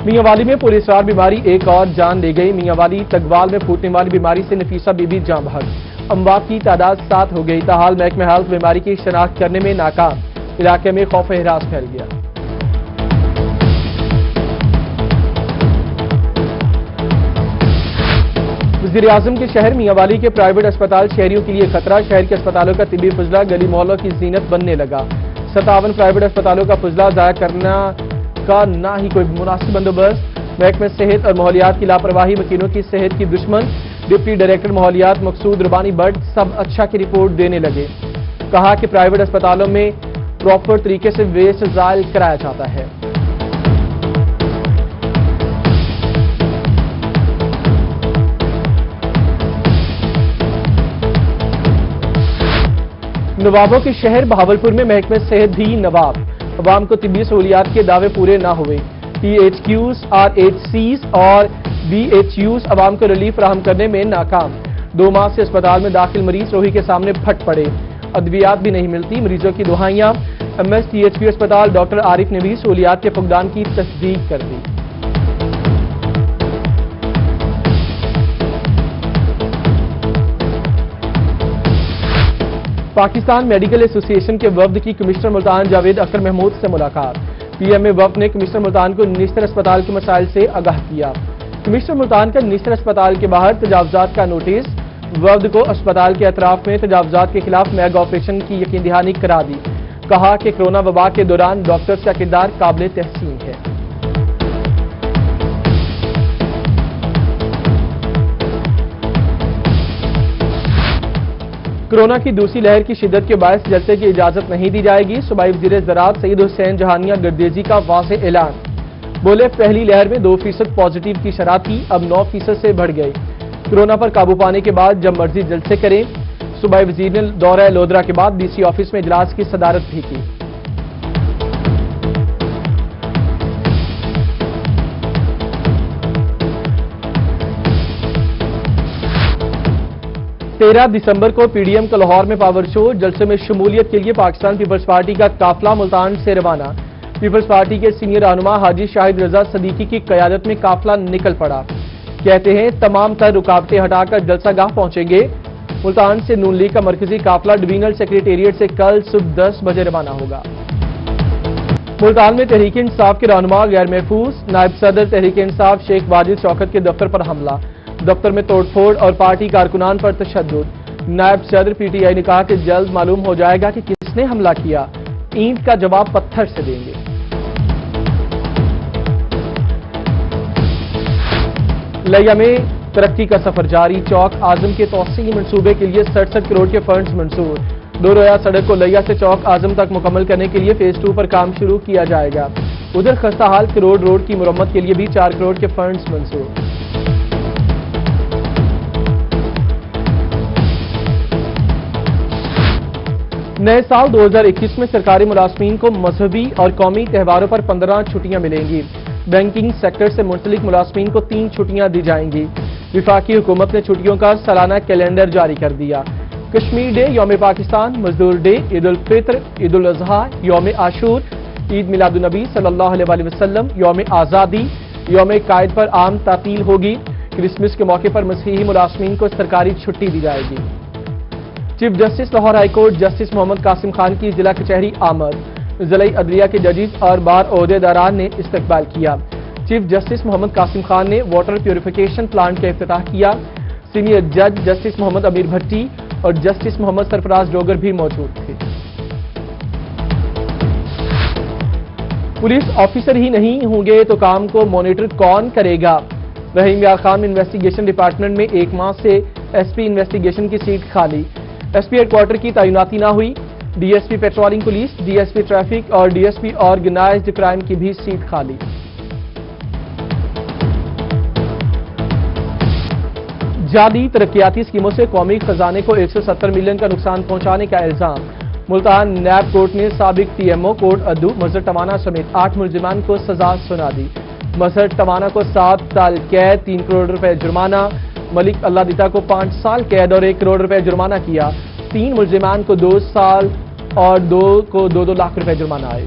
میاں والی میں پولیسرار بیماری ایک اور جان لے گئی۔ میاں والی تگوال میں پھوٹنے والی بیماری سے نفیسہ بی بی جاں بحق۔ اموات کی تعداد 7 ہو گئی۔ تاحال محکمہ ہیلتھ بیماری کی شناخت کرنے میں ناکام۔ علاقے میں خوف و ہراس پھیل گیا۔ وزیراعظم کے شہر میاں والی کے پرائیویٹ اسپتال شہریوں کے لیے خطرہ۔ شہر کے اسپتالوں کا طبی فضلہ گلی محلوں کی زینت بننے لگا۔ 57 پرائیویٹ اسپتالوں کا فضلہ ضائع کرنا کا نہ ہی کوئی مناسب بندوبست۔ محکمہ صحت اور ماحولیات کی لاپرواہی مکینوں کی صحت کی دشمن۔ ڈپٹی ڈائریکٹر ماحولیات مقصود ربانی بٹ سب اچھا کی رپورٹ دینے لگے۔ کہا کہ پرائیویٹ اسپتالوں میں پراپر طریقے سے ویسٹ زائل کرایا جاتا ہے۔ نوابوں کے شہر بہاولپور میں محکمہ صحت بھی نواب۔ عوام کو طبی سہولیات کے دعوے پورے نہ ہوئے۔ P H Qs, R H Cs اور بی ایچ یوز عوام کو ریلیف فراہم کرنے میں ناکام۔ 2 ماہ سے اسپتال میں داخل مریض روہی کے سامنے پھٹ پڑے۔ ادویات بھی نہیں ملتی، مریضوں کی دہائیاں۔ M S T H P اسپتال ڈاکٹر عارف نے بھی سہولیات کے فقدان کی تصدیق کر دی۔ پاکستان میڈیکل ایسوسی ایشن کے وفد کی کمشنر ملتان جاوید اختر محمود سے ملاقات۔ پی ایم اے وفد نے کمشنر ملتان کو نشتر اسپتال کے مسائل سے آگاہ کیا۔ کمشنر ملتان کا نشتر اسپتال کے باہر تجاوزات کا نوٹس۔ وفد کو اسپتال کے اطراف میں تجاوزات کے خلاف میگا آپریشن کی یقین دہانی کرا دی۔ کہا کہ کرونا وبا کے دوران ڈاکٹرز کا کردار قابل تحسین ہے۔ کورونا کی دوسری لہر کی شدت کے باعث جلسے کی اجازت نہیں دی جائے گی۔ صوبائی وزیر زراعت سعید حسین جہانیہ گردیزی کا واضح اعلان۔ بولے پہلی لہر میں 2% پازیٹیو کی شرح تھی، اب 9% سے بڑھ گئی۔ کورونا پر قابو پانے کے بعد جب مرضی جلسے کریں۔ صوبائی وزیر نے دورہ لودرا کے بعد ڈی سی آفس میں اجلاس کی صدارت بھی کی۔ تیرہ دسمبر کو پی ڈی ایم کا لاہور میں پاور شو۔ جلسے میں شمولیت کے لیے پاکستان پیپلز پارٹی کا قافلہ ملتان سے روانہ۔ پیپلز پارٹی کے سینئر رہنما حاجی شاہد رضا صدیقی کی قیادت میں قافلہ نکل پڑا۔ کہتے ہیں تمام تر رکاوٹیں ہٹا کر جلسہ گاہ پہنچیں گے۔ ملتان سے نون لیگ کا مرکزی قافلہ ڈویژنل سیکریٹریٹ سے کل صبح 10 بجے روانہ ہوگا۔ ملتان میں تحریک انصاف کے رہنما غیر محفوظ۔ نائب صدر تحریک انصاف شیخ واجد شوکت کے دفتر پر حملہ۔ دفتر میں توڑ پھوڑ اور پارٹی کارکنان پر تشدد۔ نائب صدر پی ٹی آئی نے کہا کہ جلد معلوم ہو جائے گا کہ کس نے حملہ کیا، اینٹ کا جواب پتھر سے دیں گے۔ لیا میں ترقی کا سفر جاری۔ چوک اعظم کے توسیعی منصوبے کے لیے 67 کروڑ کے فنڈز منظور۔ 2 رویہ سڑک کو لیا سے چوک اعظم تک مکمل کرنے کے لیے فیز 2 پر کام شروع کیا جائے گا۔ ادھر خستہ حال کروڑ روڈ کی مرمت کے لیے بھی 4 کروڑ کے فنڈز منظور۔ نئے سال 2021 میں سرکاری ملازمین کو مذہبی اور قومی تہواروں پر 15 چھٹیاں ملیں گی۔ بینکنگ سیکٹر سے منسلک ملازمین کو 3 چھٹیاں دی جائیں گی۔ وفاقی حکومت نے چھٹیوں کا سالانہ کیلنڈر جاری کر دیا۔ کشمیر ڈے، یوم پاکستان، مزدور ڈے، عید الفطر، عید الاضحیٰ، یوم عاشور، عید میلاد النبی صلی اللہ علیہ وسلم، یوم آزادی، یوم قائد پر عام تعطیل ہوگی۔ کرسمس کے موقع پر مسیحی ملازمین کو سرکاری چھٹی دی جائے گی۔ Chief justice Lahore high court justice Muhammad Qasim Khan کی ضلع کچہری آمد۔ ضلعی عدلیہ کے ججز اور بار عہدیداران نے استقبال کیا۔ چیف جسٹس محمد قاسم خان نے واٹر پیوریفیکیشن پلانٹ کا افتتاح کیا۔ سینئر جج جسٹس محمد امیر بھٹی اور جسٹس محمد سرفراز ڈوگر بھی موجود تھے۔ پولیس آفیسر ہی نہیں ہوں گے تو کام کو مانیٹر کون کرے گا؟ رحیم یار خان انویسٹیگیشن ڈپارٹمنٹ میں 1 ماہ سے ایس پی انویسٹیگیشن کی سیٹ خالی۔ ایس پی ہیڈ کوارٹر کی تعیناتی نہ ہوئی۔ D S P patrolling police, D S P traffic اور D S P organised crime کی بھی سیٹ خالی۔ جعلی ترقیاتی اسکیموں سے قومی خزانے کو 170 ملین کا نقصان پہنچانے کا الزام۔ ملتان نیب کورٹ نے سابق ٹی ایم او کورٹ ادو مظہر ٹوانا سمیت 8 ملزمان کو سزا سنا دی۔ مظہر ٹوانا کو 7 سال قید، 3 کروڑ روپے جرمانہ، ملک اللہ دیتا کو 5 سال قید اور 1 کروڑ روپے جرمانہ کیا۔ 3 ملزمان کو 2 سال اور 2 کو 2 لاکھ روپے جرمانہ آئے۔